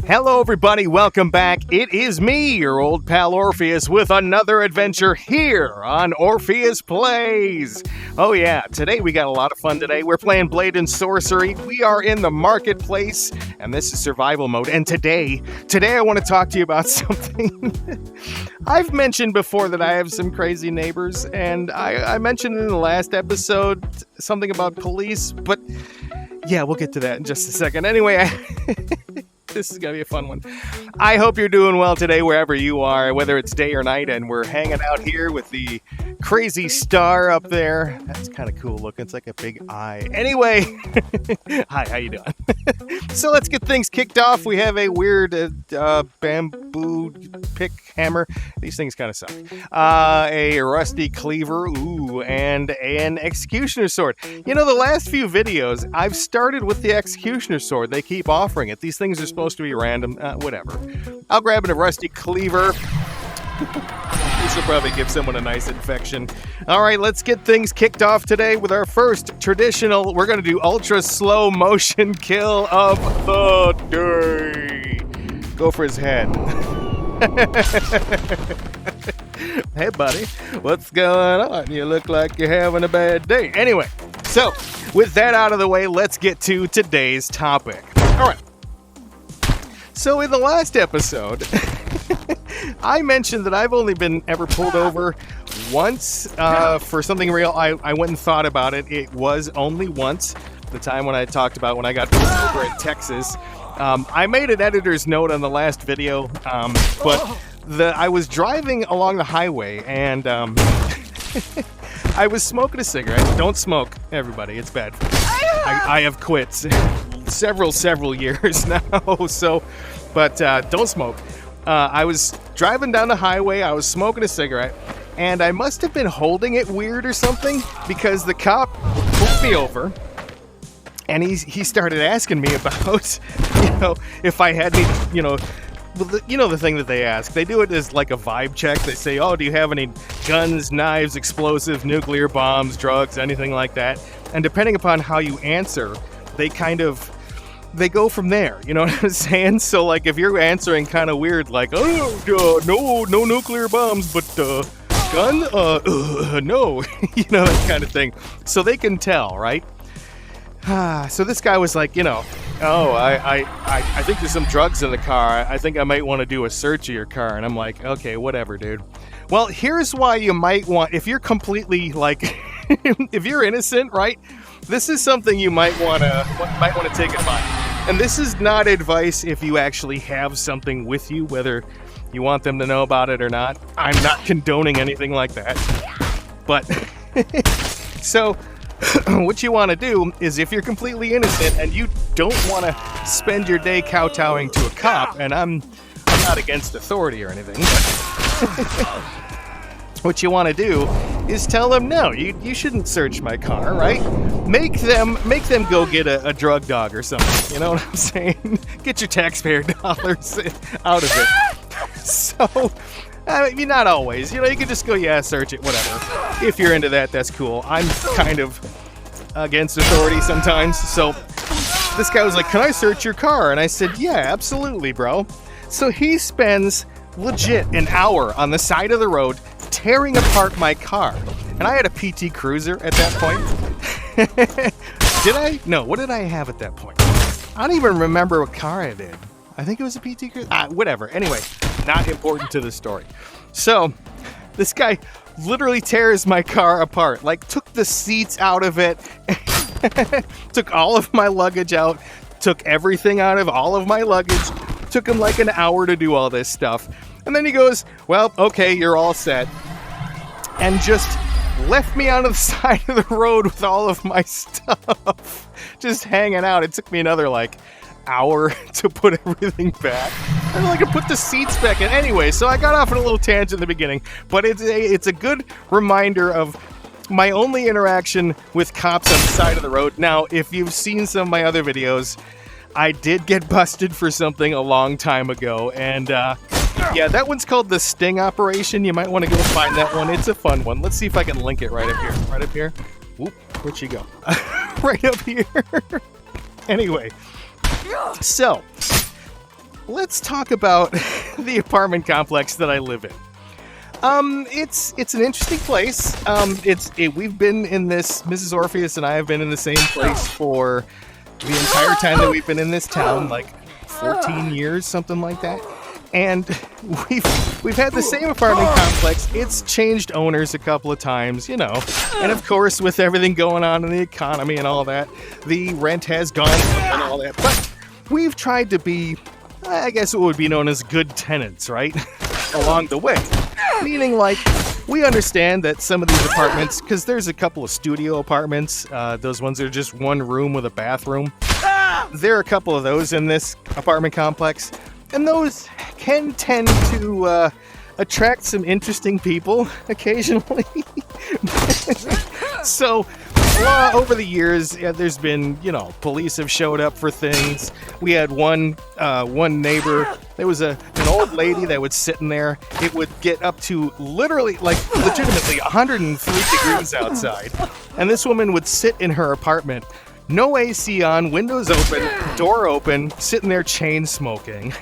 Hello everybody, welcome back. It is me, your old pal Orpheus, with another adventure here on Orpheus Plays. Oh yeah, today we got a lot of fun today. We're playing Blade and Sorcery. We are in the marketplace, and this is survival mode. And today I want to talk to you about something. I've mentioned before that I have some crazy neighbors, and I mentioned in the last episode something about police, but yeah, we'll get to that in just a second. Anyway, this is going to be a fun one. I hope you're doing well today wherever you are, whether it's day or night, and we're hanging out here with the crazy star up there. That's kind of cool looking. It's like a big eye. Anyway, hi, how you doing? So let's get things kicked off. We have a weird bamboo pick hammer. These things kind of suck. A rusty cleaver, ooh, and an executioner sword. You know, the last few videos, I've started with the executioner sword. They keep offering it. These things are supposed to be random. Whatever. I'll grab a rusty cleaver. This will probably give someone a nice infection. All right, let's get things kicked off today with our first traditional. We're going to do ultra slow motion kill of the day. Go for his head. Hey, buddy, what's going on? You look like you're having a bad day. Anyway, so with that out of the way, let's get to today's topic. All right. So in the last episode, I mentioned that I've only been ever pulled over once for something real. I went and thought about it. It was only once, the time when I talked about when I got pulled over in Texas. I made an editor's note on the last video, but I was driving along the highway and I was smoking a cigarette. Don't smoke, everybody. It's bad. I have quit several years now, so, but don't smoke. I was driving down the highway, I was smoking a cigarette, and I must have been holding it weird or something, because the cop pulled me over, and he started asking me about, if I had any, the thing that they ask. They do it as like a vibe check. They say, oh, do you have any guns, knives, explosives, nuclear bombs, drugs, anything like that? And depending upon how you answer, they go from there, you know what I'm saying? So, like, if you're answering kind of weird, like, no nuclear bombs, but, gun? No, that kind of thing. So they can tell, right? So this guy was like, I think there's some drugs in the car. I think I might want to do a search of your car. And I'm like, okay, whatever, dude. Well, here's why you might want, if you're completely, like, if you're innocent, right? This is something you might want to take advice. And this is not advice if you actually have something with you, whether you want them to know about it or not. I'm not condoning anything like that. But, so, what you want to do is if you're completely innocent and you don't want to spend your day kowtowing to a cop, and I'm not against authority or anything, but what you want to do is tell them, no, you shouldn't search my car, right? Make them go get a drug dog or something, you know what I'm saying? Get your taxpayer dollars out of it. So, not always, you can just go, yeah, search it, whatever. If you're into that, that's cool. I'm kind of against authority sometimes, so this guy was like, can I search your car? And I said, yeah, absolutely, bro. So he spends legit an hour on the side of the road tearing apart my car. And I had a PT Cruiser at that point. Did I? No, what did I have at that point? I don't even remember what car I did. I think it was a PT Cruiser. Whatever. Anyway, not important to the story. So, this guy literally tears my car apart. Like, took the seats out of it, took all of my luggage out, took everything out of all of my luggage. Took him like an hour to do all this stuff. And then he goes, well, okay, you're all set. And just left me on the side of the road with all of my stuff. Just hanging out. It took me another, hour to put everything back. And I could put the seats back in. Anyway, so I got off on a little tangent in the beginning. But it's a good reminder of my only interaction with cops on the side of the road. Now, if you've seen some of my other videos, I did get busted for something a long time ago, and yeah, that one's called the Sting Operation. You might want to go find that one. It's a fun one. Let's see if I can link it right up here. Right up here. Whoop, where'd she go? Right up here. Anyway, so let's talk about the apartment complex that I live in. It's an interesting place. We've been in this, Mrs. Orpheus and I have been in the same place for the entire time that we've been in this town, like 14 years, something like that. And we've had the same apartment complex. It's changed owners a couple of times, you know. And of course, with everything going on in the economy and all that, the rent has gone up and all that. But we've tried to be, I guess what would be known as good tenants, right? Along the way. Meaning, like, we understand that some of these apartments, because there's a couple of studio apartments, those ones that are just one room with a bathroom. There are a couple of those in this apartment complex, and those can tend to attract some interesting people occasionally. So, over the years, there's been, you know, police have showed up for things. We had one neighbor. There was an old lady that would sit in there. It would get up to literally, like, legitimately 103 degrees outside. And this woman would sit in her apartment, no AC on, windows open, door open, sitting there chain smoking.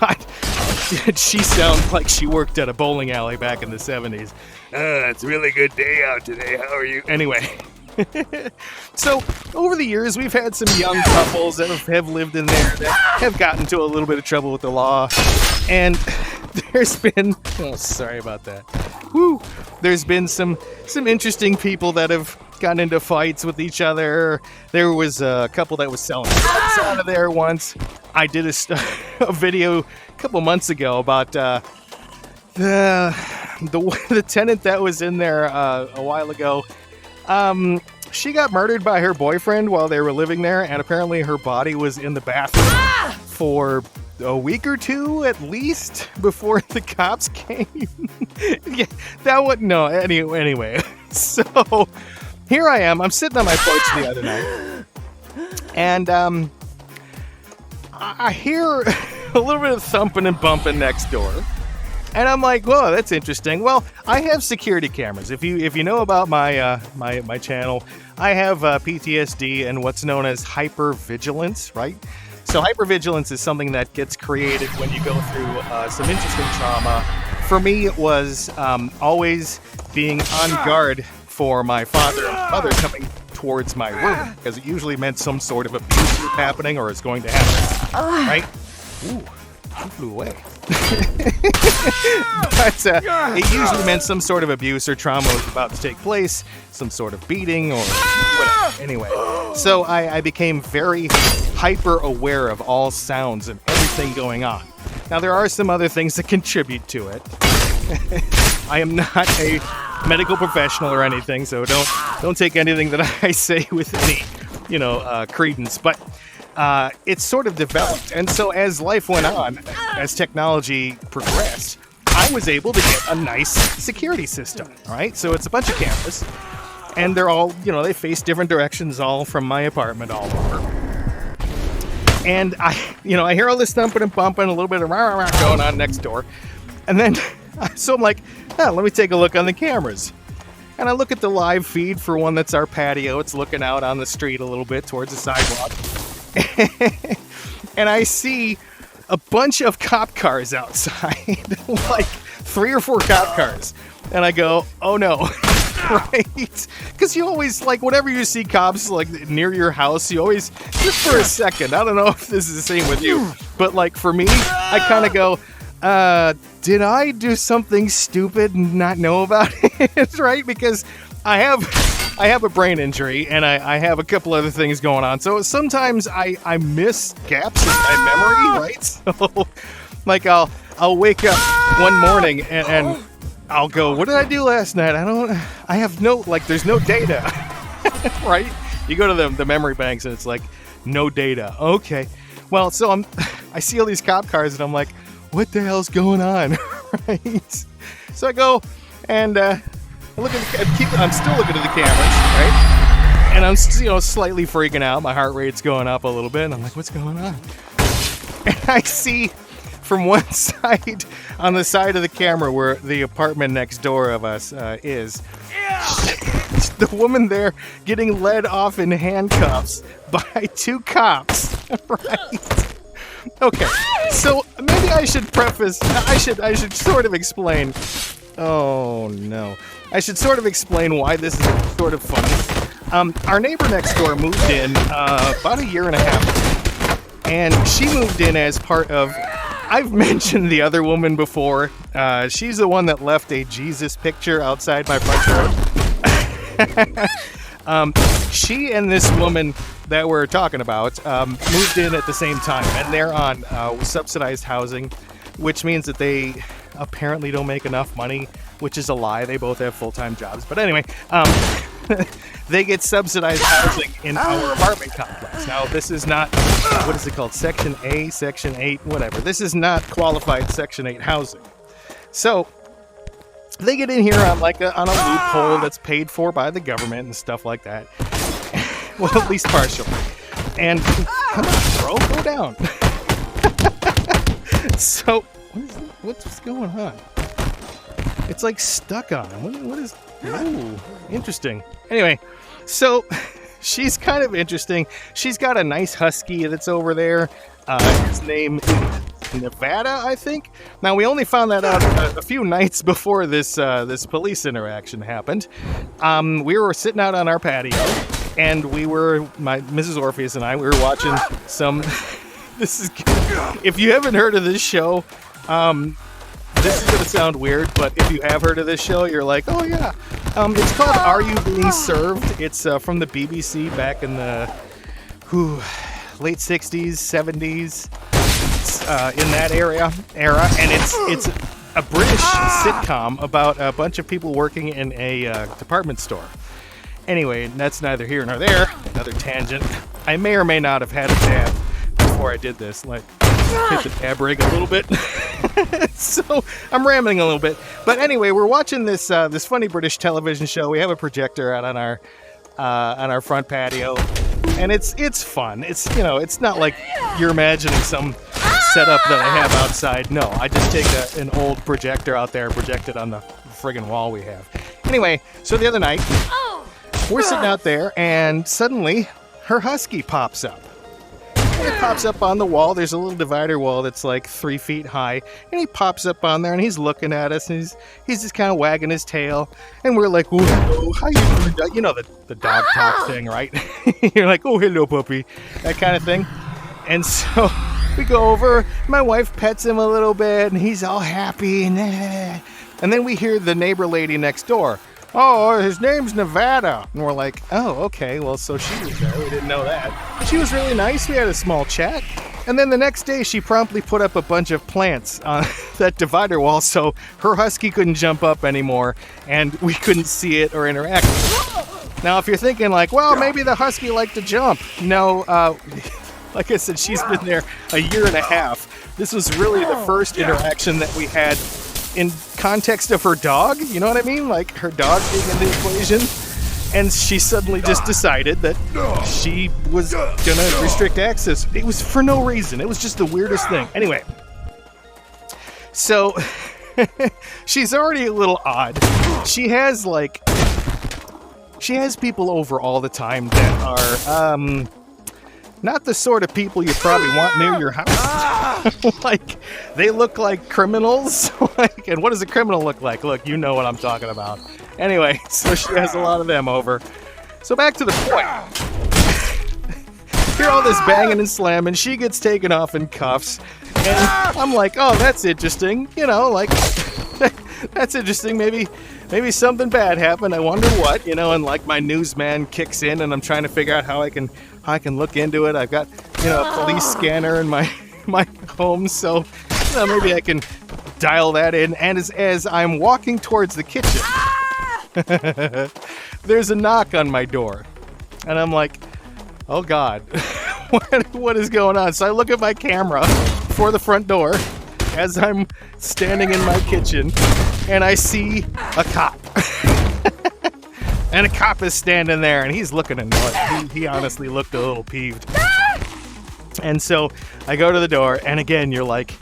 God, she sounds like she worked at a bowling alley back in the 70s. It's a really good day out today. How are you? Anyway. So, over the years, we've had some young couples that have lived in there that have gotten into a little bit of trouble with the law. And there's been... Oh, sorry about that. Woo! There's been some interesting people that have gotten into fights with each other. There was a couple that was selling drugs out of there once. I did a video a couple months ago about the tenant that was in there a while ago. She got murdered by her boyfriend while they were living there, and apparently her body was in the bathroom for a week or two at least before the cops came. Yeah, that would no. Anyway, so here I am. I'm sitting on my porch the other night, and I hear a little bit of thumping and bumping next door. And I'm like, whoa, that's interesting. Well, I have security cameras. If you know about my my channel, I have PTSD and what's known as hypervigilance, right? So hypervigilance is something that gets created when you go through some interesting trauma. For me, it was always being on guard for my father and mother coming towards my room, because it usually meant some sort of abuse was happening or is going to happen, right? Ooh, she flew away. But it usually meant some sort of abuse or trauma was about to take place, some sort of beating or whatever. Anyway, so I became very hyper aware of all sounds and everything going on. Now, there are some other things that contribute to it. I am not a medical professional or anything, so don't take anything that I say with any, credence. But it's sort of developed, and so as life went on, as technology progressed, I was able to get a nice security system. All right, so it's a bunch of cameras, and they're all, they face different directions, all from my apartment all over. And I hear all this thumping and bumping, a little bit of rah, rah, rah going on next door, and then so I'm like, let me take a look on the cameras. And I look at the live feed for one that's our patio. It's looking out on the street a little bit towards the sidewalk. And I see a bunch of cop cars outside, like 3 or 4 cop cars. And I go, oh no, right? Because you always, like, whenever you see cops, like, near your house, you always, just for a second, I don't know if this is the same with you, but, like, for me, I kind of go, did I do something stupid and not know about it, right? Because I have a brain injury, and I have a couple other things going on. So sometimes I miss gaps in my memory, right? So, like, I'll wake up one morning and I'll go, what did I do last night? I have there's no data, right? You go to the memory banks and it's like, no data. Okay. Well, so I see all these cop cars and I'm like, what the hell's going on, right? So I go and I'm still looking at the cameras, right? And I'm slightly freaking out. My heart rate's going up a little bit, and I'm like, what's going on? And I see from one side, on the side of the camera where the apartment next door of us is, the woman there getting led off in handcuffs by 2 cops, right? Okay, so maybe I should preface. I should sort of explain. Oh no, I should sort of explain why this is sort of funny. Our neighbor next door moved in about a year and a half, and she moved in as part of. I've mentioned the other woman before. She's the one that left a Jesus picture outside my front door. She and this woman that we're talking about moved in at the same time, and they're on subsidized housing, which means that they apparently don't make enough money, which is a lie. They both have full-time jobs. But anyway, they get subsidized housing in our apartment complex. Now, this is not, what is it called? Section A, Section 8, whatever. This is not qualified Section 8 housing. So they get in here on on a loophole that's paid for by the government and stuff like that. Well, at least partially. And come on, bro, go down. So what's going on? It's like stuck on. What is? Ooh, interesting. Anyway, so she's kind of interesting. She's got a nice husky that's over there. His name is Nevada, I think. Now, we only found that out a few nights before this police interaction happened. We were sitting out on our patio, and Mrs. Orpheus and I, we were watching some. This is. If you haven't heard of this show, this is going to sound weird, but if you have heard of this show, you're like, oh yeah. It's called Are You Being Served? It's from the BBC back in the late 60s, 70s, in that era, and it's a British sitcom about a bunch of people working in a department store. Anyway, that's neither here nor there. Another tangent. I may or may not have had a dab before I did this, like hit the tab rig a little bit. So I'm rambling a little bit, but anyway, we're watching this funny British television show. We have a projector out on our front patio, and it's fun. It's it's not like you're imagining some setup that I have outside. No, I just take an old projector out there and project it on the friggin' wall we have. Anyway, so the other night we're sitting out there, and suddenly her husky pops up. And it pops up on the wall. There's a little divider wall that's like 3 feet high, and he pops up on there, and he's looking at us, and he's just kind of wagging his tail, and we're like, "Oh, hello, how you doing?" You know the dog talk thing, right? You're like, "Oh, hello, puppy," that kind of thing. And so we go over. My wife pets him a little bit, and he's all happy, and then we hear the neighbor lady next door. "Oh, his name's Nevada." And we're like, "Oh, okay, well, so she was there. We didn't know that." She was really nice. We had a small chat. And then the next day, she promptly put up a bunch of plants on that divider wall so her husky couldn't jump up anymore, and we couldn't see it or interact with it. Now, if you're thinking like, well, maybe the husky liked to jump. No, like I said, she's been there a year and a half. This was really the first interaction that we had in context of her dog, you know what I mean? Like her dog being in the equation, and she suddenly just decided that she was gonna restrict access. It was for no reason. It was just the weirdest thing. Anyway, so she's already a little odd. She has people over all the time that are not the sort of people you probably want near your house. Like, they look like criminals. And what does a criminal look like? Look, you know what I'm talking about. Anyway, so she has a lot of them over. So back to the point. Hear all this banging and slamming. She gets taken off in cuffs. And I'm like, oh, that's interesting. That's interesting. Maybe something bad happened. I wonder what, and like my newsman kicks in, and I'm trying to figure out how I can look into it. I've got, a police scanner in my home, so maybe I can dial that in. And as I'm walking towards the kitchen, there's a knock on my door, and I'm like, oh God, what is going on? So I look at my camera for the front door as I'm standing in my kitchen, and I see a cop. And a cop is standing there, and he's looking annoyed. He honestly looked a little peeved. And so I go to the door, and again, you're like,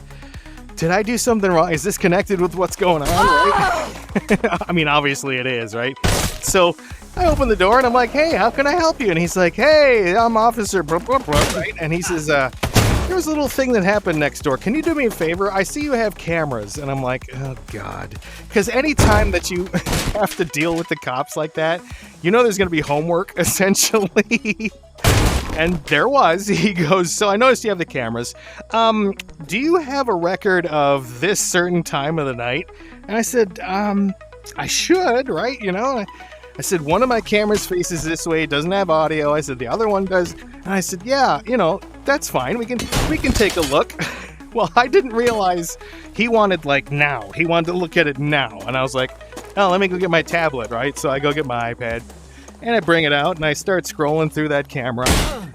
did I do something wrong? Is this connected with what's going on, right? I mean, obviously it is, right? So I open the door, and I'm like, hey, how can I help you? And he's like, hey, I'm Officer blah, blah, blah, right? And he says, there was a little thing that happened next door. Can you do me a favor? I see you have cameras. And I'm like, oh, God. Because anytime that you have to deal with the cops like that, you know there's going to be homework, essentially. And there was. He goes, so I noticed you have the cameras. Do you have a record of this certain time of the night? And I said, I should, right? You know, I said, one of my cameras faces this way, doesn't have audio. I said, the other one does. And I said, yeah, you know, that's fine. We can take a look. Well, I didn't realize he wanted, like, now. He wanted to look at it now. And I was like, oh, let me go get my tablet, right? So I go get my iPad. And I bring it out, and I start scrolling through that camera.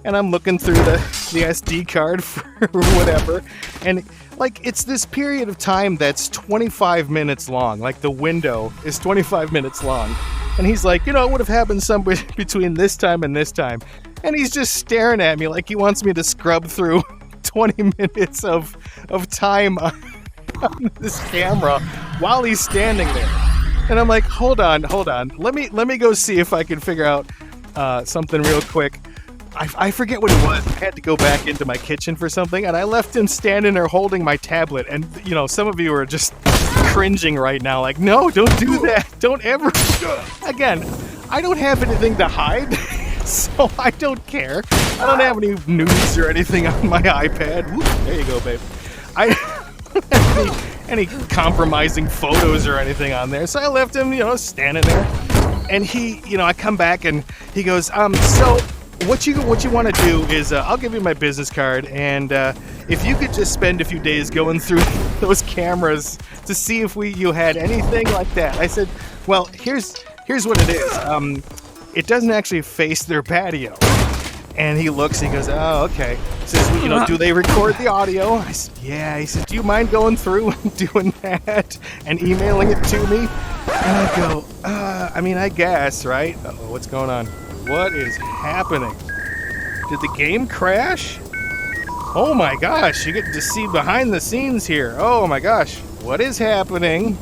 And I'm looking through the SD card for whatever. And, like, it's this period of time that's 25 minutes long. Like, the window is 25 minutes long. And he's like, you know, it would have happened somewhere between this time and this time. And he's just staring at me like he wants me to scrub through 20 minutes of time on this camera while he's standing there. And I'm like, hold on. Let me go see if I can figure out something real quick. I forget what it was. I had to go back into my kitchen for something, and I left him standing there holding my tablet. And, you know, some of you are just cringing right now, like, no, don't do that. Don't ever. Again, I don't have anything to hide, so I don't care. I don't have any news or anything on my iPad. Whoop, there you go, babe. I don't have any compromising photos or anything on there, so I left him, you know, standing there. And he, you know, I come back and he goes, so what you want to do is I'll give you my business card, and if you could just spend a few days going through those cameras to see if you had anything like that. I said, well, here's what it is. It doesn't actually face their patio. And he looks, he goes, oh, okay. He says, you know, do they record the audio? I said, yeah. He says, do you mind going through and doing that and emailing it to me? And I go, I mean, I guess, right? Uh-oh, what's going on? What is happening? Did the game crash? Oh my gosh, you get to see behind the scenes here. Oh my gosh, what is happening?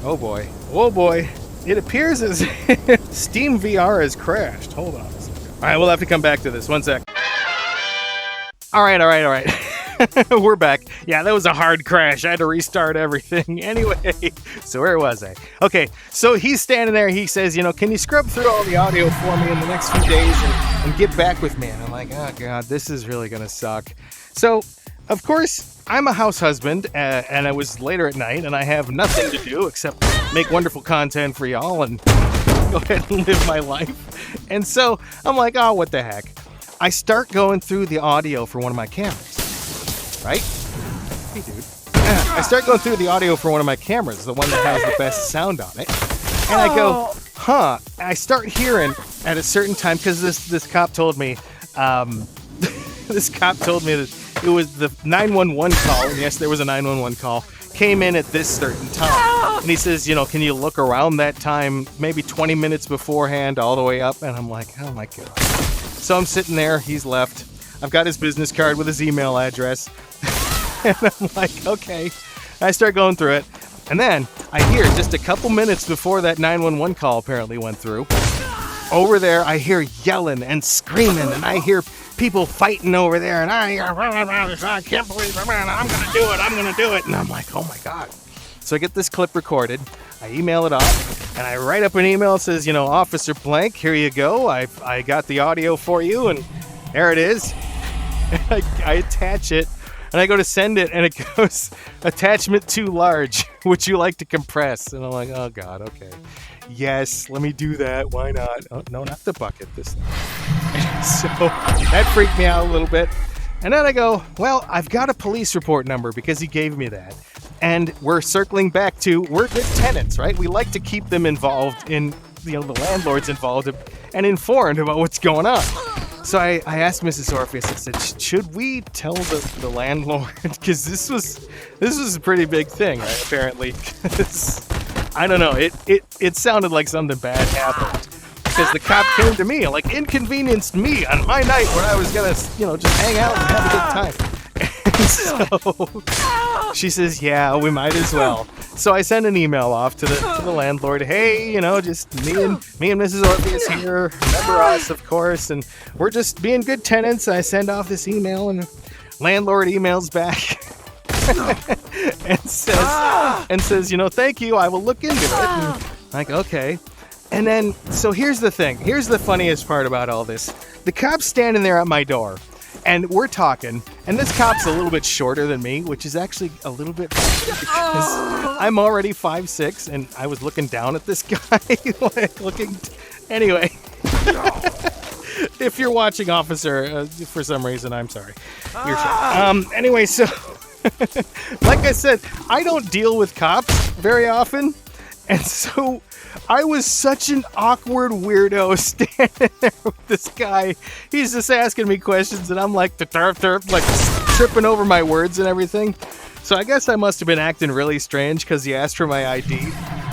Oh boy, oh boy. It appears as if Steam VR has crashed. Hold on a second. All right, we'll have to come back to this. One sec. All right. We're back. Yeah, that was a hard crash. I had to restart everything. Anyway, so where was I? Okay, so he's standing there. He says, you know, can you scrub through all the audio for me in the next few days and get back with me? And I'm like, oh, God, this is really going to suck. So, of course, I'm a house husband, and it was later at night, and I have nothing to do except make wonderful content for y'all and go ahead and live my life. And so I'm like, oh, what the heck? I start going through the audio for one of my cameras, right? Hey, dude. I start going through the audio for one of my cameras, the one that has the best sound on it. And I go, huh. I start hearing at a certain time, because this cop told me, that it was the 911 call, and yes, there was a 911 call, came in at this certain time. And he says, you know, can you look around that time, maybe 20 minutes beforehand, all the way up? And I'm like, oh my God. So I'm sitting there, he's left. I've got his business card with his email address. And I'm like, okay. And I start going through it. And then I hear just a couple minutes before that 911 call apparently went through, over there I hear yelling and screaming, and I hear people fighting over there, and I can't believe it, man, I'm gonna do it. And I'm like, oh my God. So I get this clip recorded, I email it off, and I write up an email that says, you know, Officer Blank, here you go. I got the audio for you, and there it is. And I attach it, and I go to send it, and it goes, attachment too large. Would you like to compress? And I'm like, oh God, okay. Yes, let me do that. Why not? Oh, no, not the bucket this time. So that freaked me out a little bit. And then I go, well, I've got a police report number because he gave me that. And we're circling back to, we're good tenants, right? We like to keep them involved in, you know, the landlord's involved and informed about what's going on. So I asked Mrs. Orpheus, I said, should we tell the landlord? Because this was a pretty big thing, right? Apparently. I don't know. It sounded like something bad happened. Because the cop came to me and, like, inconvenienced me on my night when I was gonna, you know, just hang out and have a good time. And so she says, yeah, we might as well. So I send an email off to the landlord. Hey, you know, just me and Mrs. Orpheus here. Remember us, of course. And we're just being good tenants. I send off this email, and Landlord emails back and says, you know, thank you, I will look into it. And like, okay. And then, so here's the thing. Here's the funniest part about all this. The cop's standing there at my door, and we're talking, and this cop's a little bit shorter than me, which is actually a little bit funny because I'm already 5'6", and I was looking down at this guy, like looking. Anyway, if you're watching, officer, for some reason, I'm sorry. You're short. Anyway, so like I said, I don't deal with cops very often, and so I was such an awkward weirdo standing there with this guy. He's just asking me questions, and I'm like, like tripping over my words and everything. So I guess I must have been acting really strange because he asked for my ID.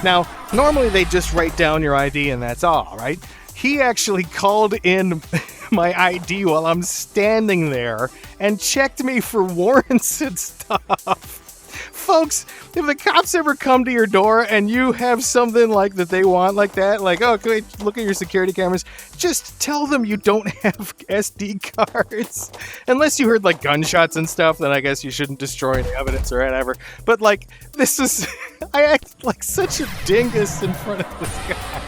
Now, normally they just write down your ID and that's all, right? He actually called in my ID while I'm standing there and checked me for warrants and stuff. Folks, if the cops ever come to your door and you have something like that they want like that, like, oh, can we look at your security cameras? Just tell them you don't have SD cards. Unless you heard like gunshots and stuff, then I guess you shouldn't destroy any evidence or whatever. But like, this is, I act like such a dingus in front of this guy.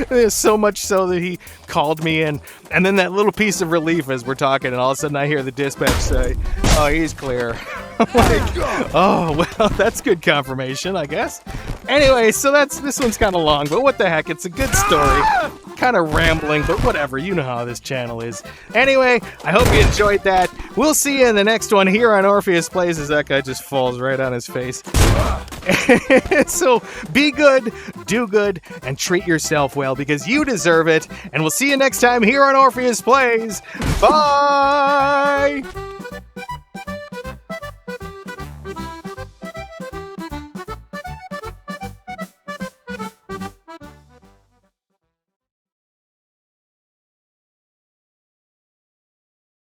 There's so much so that he called me in, and then that little piece of relief as we're talking, and all of a sudden I hear the dispatch say, oh, he's clear. I'm like, oh, well, that's good confirmation, I guess. Anyway, so this one's kind of long, but what the heck, it's a good story. Kind of rambling, but whatever, you know how this channel is. Anyway, I hope you enjoyed that. We'll see you in the next one here on Orpheus Plays, as that guy just falls right on his face. So be good, do good, and treat yourself well, because you deserve it. And we'll see you next time here on Orpheus Plays. Bye!